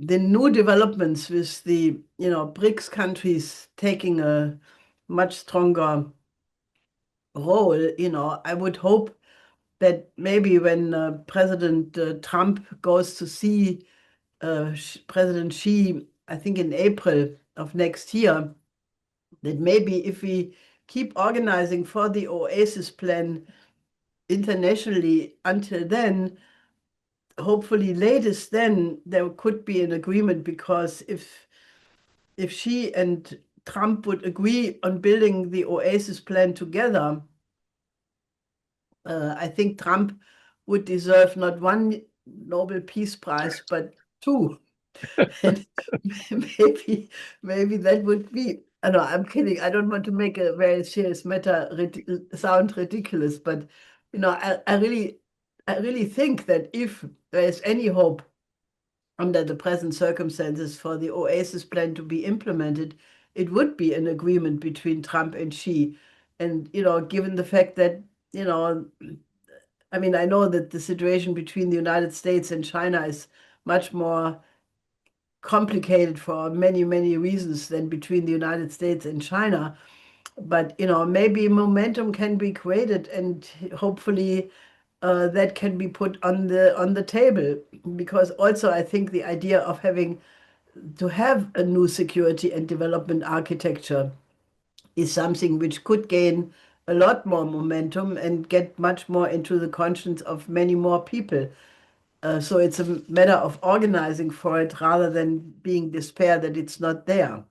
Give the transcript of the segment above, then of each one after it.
the new developments with the BRICS countries taking a much stronger role, I would hope that maybe when President Trump goes to see President Xi, I think in April of next year, that maybe if we keep organizing for the Oasis plan internationally until then, hopefully latest then there could be an agreement, because if she and Trump would agree on building the Oasis plan together, I think Trump would deserve not one Nobel Peace Prize, but two. And maybe that would be, I know, I'm kidding. I don't want to make a very serious matter sound ridiculous, but I really think that if there is any hope under the present circumstances for the Oasis plan to be implemented, it would be an agreement between Trump and Xi. And, given the fact that, you know, I mean, I know that the situation between the United States and China is much more complicated for many, many reasons than between the United States and China. But, maybe momentum can be created, and hopefully that can be put on the table. Because also I think the idea of having to have a new security and development architecture is something which could gain a lot more momentum and get much more into the conscience of many more people. So it's a matter of organizing for it rather than being despair that it's not there.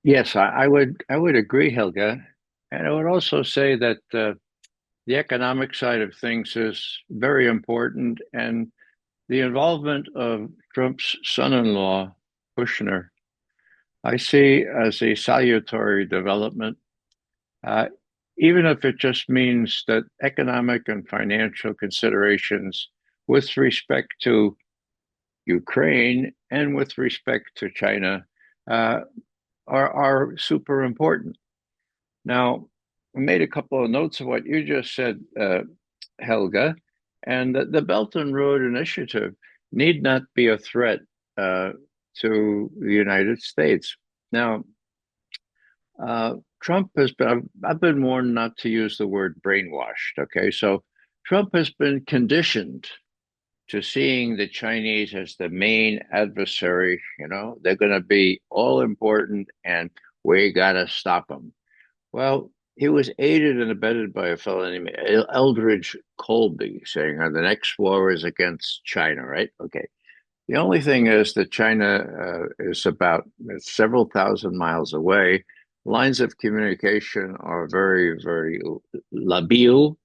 Yes, I would agree, Helga, and I would also say that the economic side of things is very important, and the involvement of Trump's son-in-law, Kushner, I see as a salutary development, uh, even if it just means that economic and financial considerations with respect to Ukraine and with respect to China uh, are super important. Now, I made a couple of notes of what you just said, Helga, and the Belt and Road Initiative need not be a threat uh, to the United States. Now, Trump has been, I've been warned not to use the word brainwashed. Okay. So Trump has been conditioned to seeing the Chinese as the main adversary. They're going to be all important and we got to stop them. Well, he was aided and abetted by a fellow named Eldridge Colby saying, the next war is against China, right? Okay. The only thing is that China is about several thousand miles away. Lines of communication are very, very labil,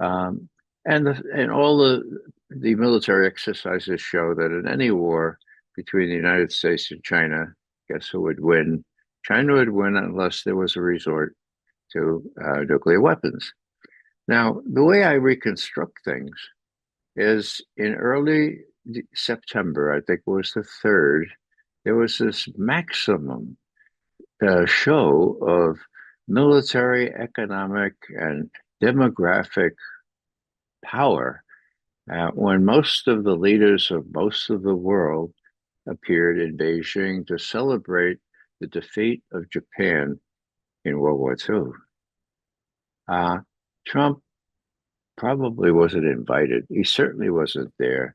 um, and all the military exercises show that in any war between the United States and China, guess who would win? China would win unless there was a resort to nuclear weapons. Now, the way I reconstruct things is in early September, I think it was the 3rd, there was this maximum show of military, economic, and demographic power when most of the leaders of most of the world appeared in Beijing to celebrate the defeat of Japan in World War II. Trump probably wasn't invited. He certainly wasn't there.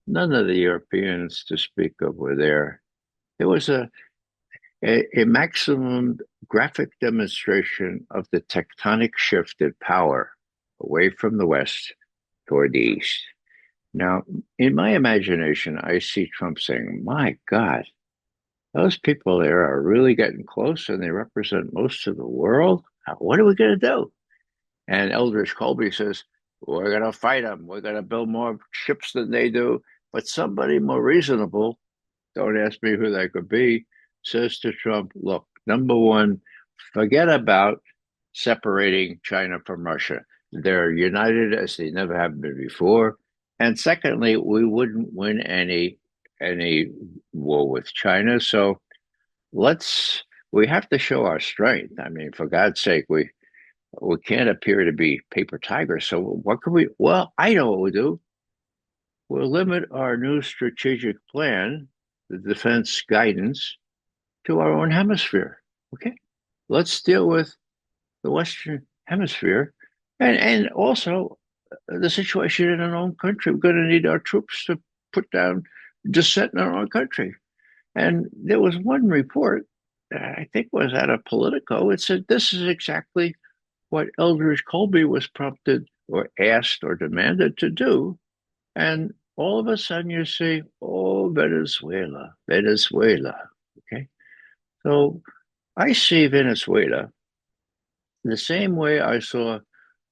None of the Europeans to speak of were there. It was a maximum graphic demonstration of the tectonic shift in power away from the West toward the East. Now, in my imagination, I see Trump saying, my God, those people there are really getting close and they represent most of the world. What are we going to do? And Eldridge Colby says, we're going to fight them. We're going to build more ships than they do. But somebody more reasonable, don't ask me who that could be, says to Trump, look, number one, forget about separating China from Russia. They're united as they never have been before. And secondly, we wouldn't win any war with China. So we have to show our strength. I mean, for God's sake, we can't appear to be paper tigers. So what can we? Well, I know what we do. we'll limit our new strategic plan, the defense guidance, to our own hemisphere. Okay, let's deal with the Western Hemisphere and also the situation in our own country. We're going to need our troops to put down dissent in our own country. And there was one report, I think was out of Politico. It said this is exactly what Eldridge Colby was prompted or asked or demanded to do. And all of a sudden you see, oh, Venezuela, Venezuela. Okay. So I see Venezuela the same way I saw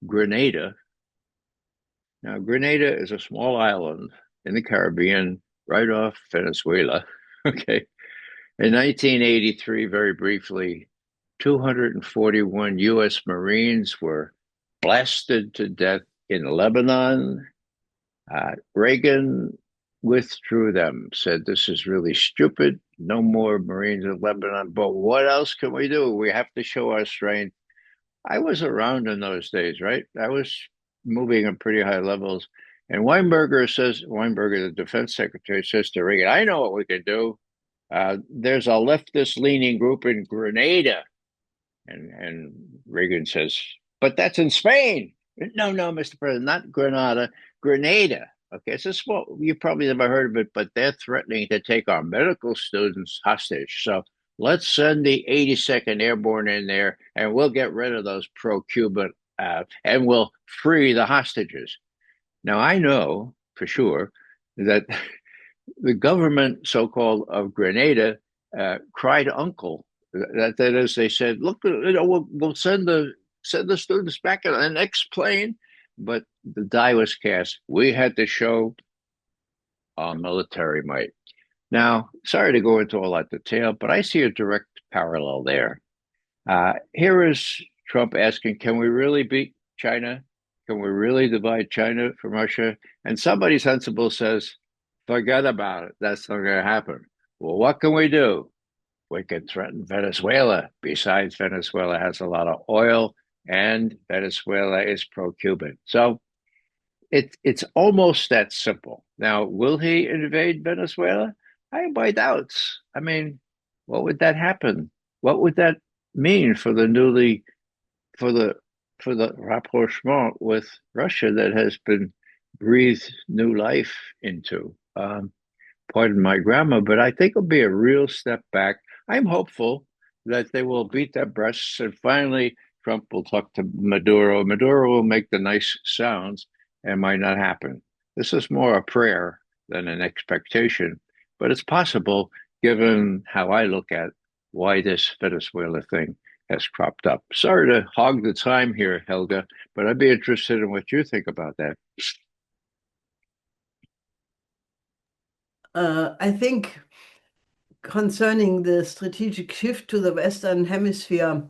Grenada. Now, Grenada is a small island in the Caribbean, right off Venezuela. Okay. In 1983, very briefly, 241 U.S. Marines were blasted to death in Lebanon. Reagan withdrew them, said this is really stupid. No more Marines in Lebanon. But what else can we do? We have to show our strength. I was around in those days, right? I was moving at pretty high levels. And Weinberger, the defense secretary, says to Reagan, I know what we can do. There's a leftist leaning group in Grenada. And Reagan says, but that's in Spain. No, no, Mr. President, not Grenada, Grenada. Okay, it's a small, you probably never heard of it, but they're threatening to take our medical students hostage. So let's send the 82nd Airborne in there and we'll get rid of those pro Cuban and we'll free the hostages. Now, I know for sure that the government, so-called, of Grenada cried uncle. That is, they said, "Look, we'll send the students back on the next plane," but the die was cast. We had to show our military might. Now, sorry to go into all that detail, but I see a direct parallel there. Here is Trump asking, "Can we really beat China? Can we really divide China from Russia?" And somebody sensible says, forget about it. That's not going to happen. Well, what can we do? We can threaten Venezuela. Besides, Venezuela has a lot of oil, and Venezuela is pro-Cuban. So it's almost that simple. Now, will he invade Venezuela? I have my doubts. I mean, what would that happen? What would that mean for the newly for the for the rapprochement with Russia that has been breathed new life into? Pardon my grammar, but I think it'll be a real step back. I'm hopeful that they will beat their breasts and finally Trump will talk to Maduro. Maduro will make the nice sounds and might not happen. This is more a prayer than an expectation, but it's possible given how I look at why this Venezuela thing has cropped up. Sorry to hog the time here, Helga, but I'd be interested in what you think about that. I think concerning the strategic shift to the Western Hemisphere,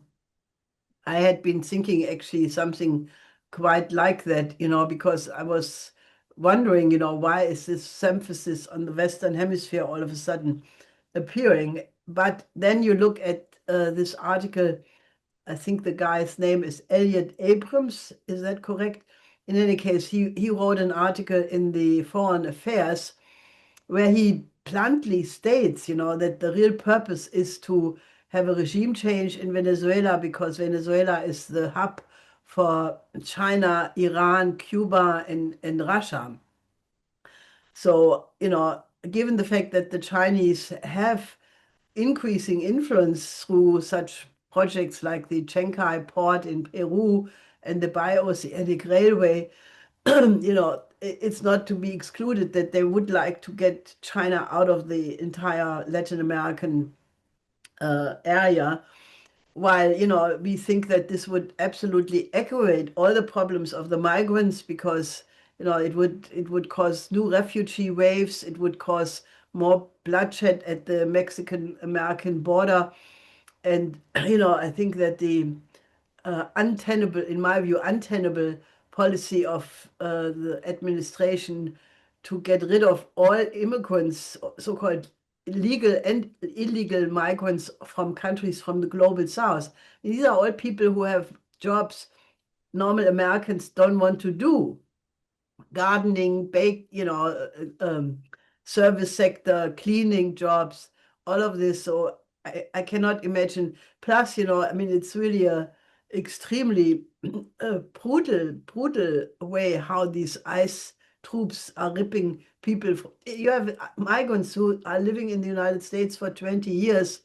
I had been thinking actually something quite like that, because I was wondering, why is this emphasis on the Western Hemisphere all of a sudden appearing? But then you look at this article, I think the guy's name is Elliot Abrams, is that correct? In any case, he wrote an article in the Foreign Affairs where he bluntly states, that the real purpose is to have a regime change in Venezuela because Venezuela is the hub for China, Iran, Cuba, and Russia. So, given the fact that the Chinese have increasing influence through such projects like the Chancay port in Peru and the Bioceanic Railway, it's not to be excluded that they would like to get China out of the entire Latin American area. While, we think that this would absolutely aggravate all the problems of the migrants because, it would cause new refugee waves, it would cause more bloodshed at the Mexican-American border. And, I think that the untenable, in my view, untenable policy of the administration to get rid of all immigrants, so-called legal and illegal migrants from countries from the global south. These are all people who have jobs normal Americans don't want to do. gardening, service sector, cleaning jobs, all of this. So I cannot imagine. Plus, I mean, it's really a extremely brutal way how these ICE troops are ripping people. You have migrants who are living in the United States for 20 years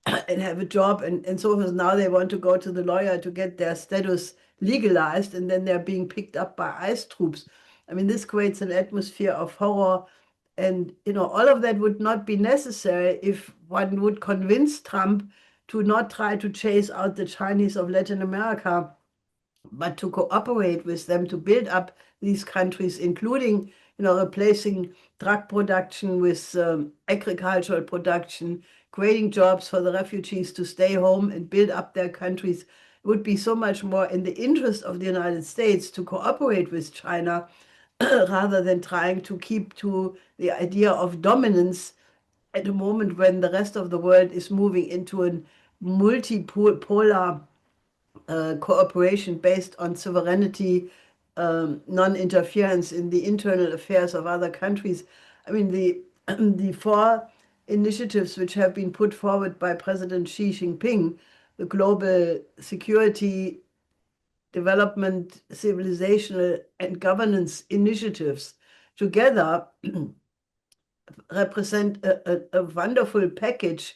and have a job and so forth. Now they want to go to the lawyer to get their status legalized, and then they're being picked up by ICE troops. I mean, this creates an atmosphere of horror. And, all of that would not be necessary if one would convince Trump to not try to chase out the Chinese of Latin America, but to cooperate with them to build up these countries, including, replacing drug production with agricultural production, creating jobs for the refugees to stay home and build up their countries. It would be so much more in the interest of the United States to cooperate with China rather than trying to keep to the idea of dominance at a moment when the rest of the world is moving into a multipolar cooperation based on sovereignty, non-interference in the internal affairs of other countries. I mean, the four initiatives which have been put forward by President Xi Jinping, the global security, development, civilizational, and governance initiatives, together represent a wonderful package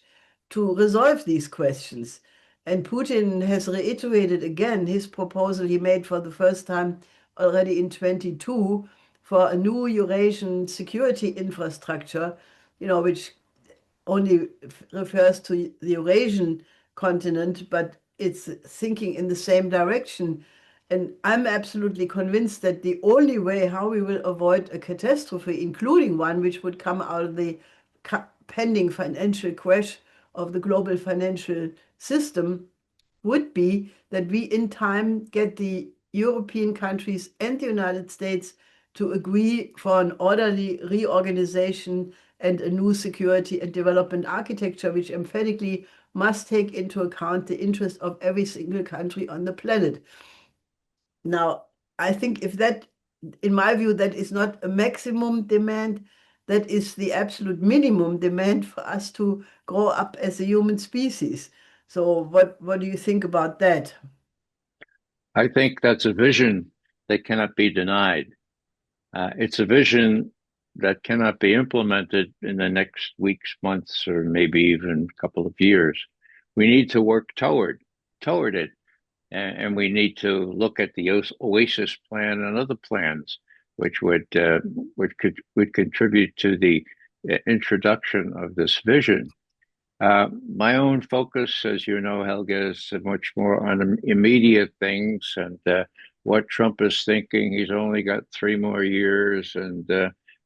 to resolve these questions. And Putin has reiterated again his proposal he made for the first time already in 22 for a new Eurasian security infrastructure, which only refers to the Eurasian continent, but it's thinking in the same direction. And I'm absolutely convinced that the only way how we will avoid a catastrophe, including one which would come out of the pending financial crash of the global financial system, would be that we in time get the European countries and the United States to agree for an orderly reorganization and a new security and development architecture, which emphatically must take into account the interest of every single country on the planet. Now, I think if that, in my view, that is not a maximum demand, that is the absolute minimum demand for us to grow up as a human species. So what do you think about that? I think that's a vision that cannot be denied. It's a vision that cannot be implemented in the next weeks, months, or maybe even a couple of years. We need to work toward it, and we need to look at the Oasis plan and other plans, which would contribute to the introduction of this vision. My own focus, as you know, Helga, is much more on immediate things and what Trump is thinking. He's only got 3 more years, and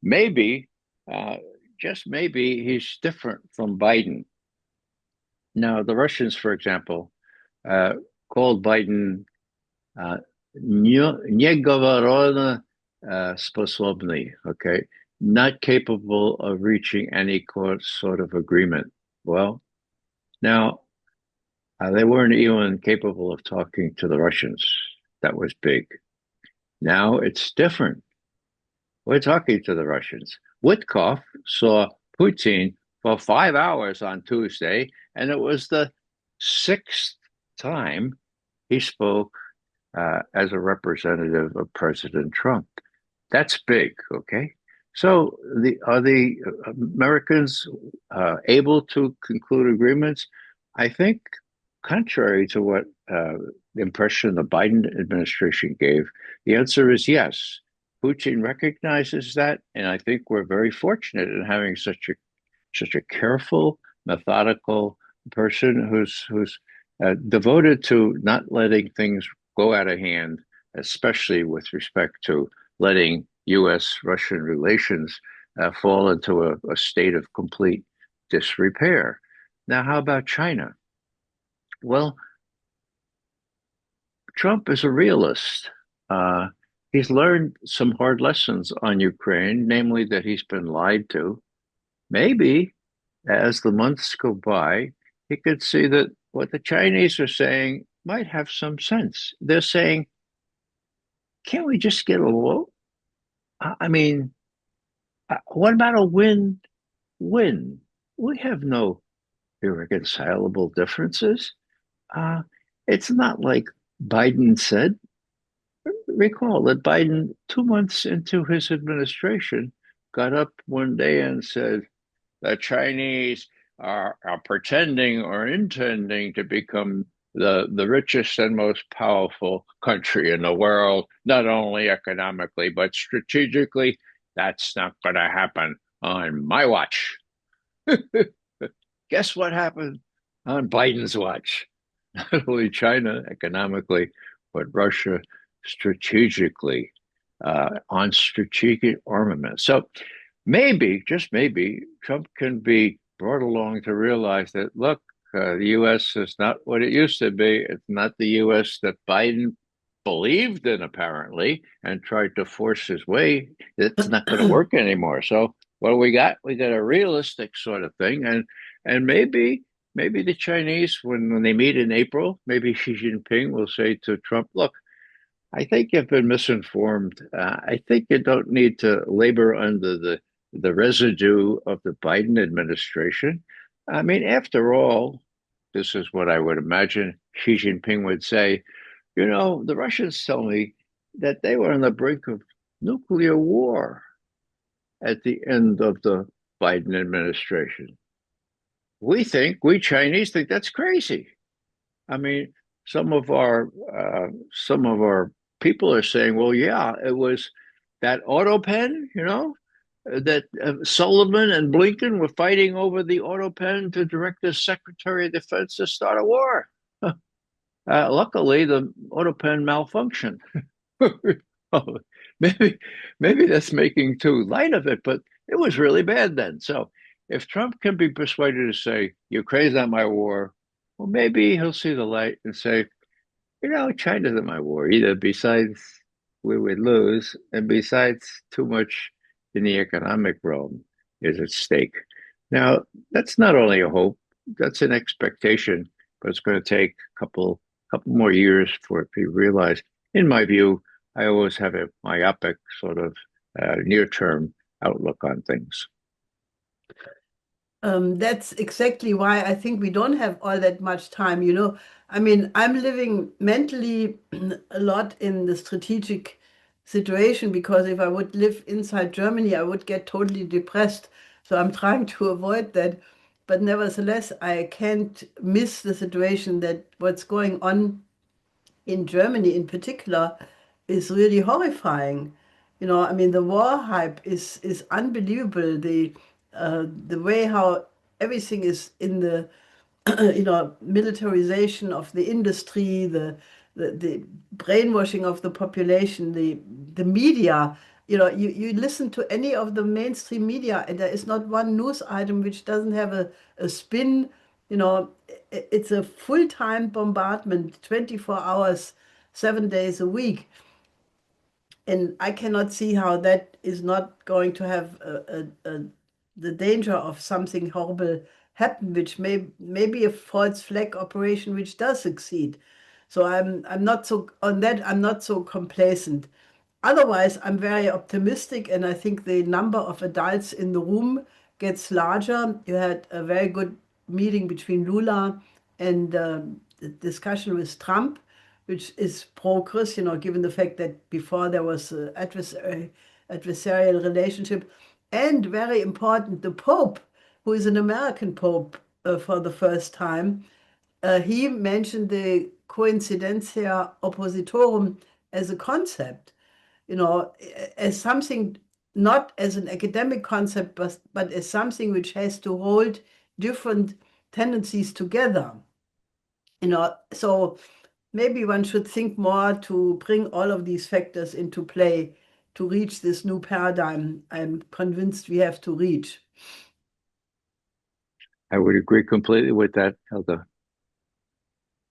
maybe, uh, just maybe, he's different from Biden. Now, the Russians, for example, uh, called Biden "неговорона способный," okay, not capable of reaching any sort of agreement. Well, now they weren't even capable of talking to the Russians. That was big. Now it's different. We're talking to the Russians. Witkoff saw Putin for 5 hours on Tuesday, and it was the sixth time he spoke as a representative of President Trump. That's big, okay? So are the Americans able to conclude agreements? I think, contrary to what the impression the Biden administration gave, the answer is yes. Putin recognizes that, and I think we're very fortunate in having such a careful, methodical person who's devoted to not letting things go out of hand, especially with respect to letting U.S.-Russian relations fall into a state of complete disrepair. Now, how about China? Well, Trump is a realist. Uh, he's learned some hard lessons on Ukraine, namely that he's been lied to. Maybe as the months go by, he could see that what the Chinese are saying might have some sense. They're saying, can't we just get along? I mean, what about a win-win? We have no irreconcilable differences. Uh, it's not like Biden said. Recall that Biden, 2 months into his administration, got up one day and said, the Chinese are pretending or intending to become the richest and most powerful country in the world, not only economically, but strategically. That's not going to happen on my watch. Guess what happened on Biden's watch? Not only China economically, but Russia strategically on strategic armament. So maybe, just maybe, Trump can be brought along to realize that, look, the U.S. is not what it used to be. It's not the U.S. that Biden believed in, apparently, and tried to force his way. It's not going to work anymore. So what do we got? We got a realistic sort of thing, and maybe the Chinese, when they meet in April, maybe Xi Jinping will say to Trump, look, I think you've been misinformed. I think you don't need to labor under the residue of the Biden administration. I mean, after all, this is what I would imagine Xi Jinping would say. You know, the Russians tell me that they were on the brink of nuclear war at the end of the Biden administration. We Chinese think that's crazy. I mean, some of our people are saying, well, yeah, it was that auto pen, that Sullivan and Blinken were fighting over the auto pen to direct the Secretary of Defense to start a war. Luckily, the auto pen malfunctioned. Oh, maybe maybe that's making too light of it, but it was really bad then. So if Trump can be persuaded to say, Ukraine's not my war, well, maybe he'll see the light and say, China's not my war either. Besides, we would lose, and besides, too much in the economic realm is at stake. Now, that's not only a hope, that's an expectation, but it's going to take a couple more years for it to be realized. In my view, I always have a myopic sort of near-term outlook on things. That's exactly why I think we don't have all that much time, I mean, I'm living mentally a lot in the strategic situation because if I would live inside Germany, I would get totally depressed. So I'm trying to avoid that. But nevertheless, I can't miss the situation that what's going on in Germany in particular is really horrifying. I mean, the war hype is unbelievable. The way how everything is in the militarization of the industry, the brainwashing of the population, the media. You listen to any of the mainstream media, and there is not one news item which doesn't have a spin. It's a full-time bombardment, 24 hours, 7 days a week. And I cannot see how that is not going to have the danger of something horrible happen, which may be a false flag operation which does succeed. So I'm not so on that. I'm not so complacent. Otherwise, I'm very optimistic, and I think the number of adults in the room gets larger. You had a very good meeting between Lula and the discussion with Trump, which is progress, given the fact that before there was an adversarial relationship. And very important, the Pope, who is an American Pope for the first time, he mentioned the coincidentia oppositorum as a concept, as something, not as an academic concept, but as something which has to hold different tendencies together. So maybe one should think more to bring all of these factors into play to reach this new paradigm I'm convinced we have to reach. I would agree completely with that, Helga.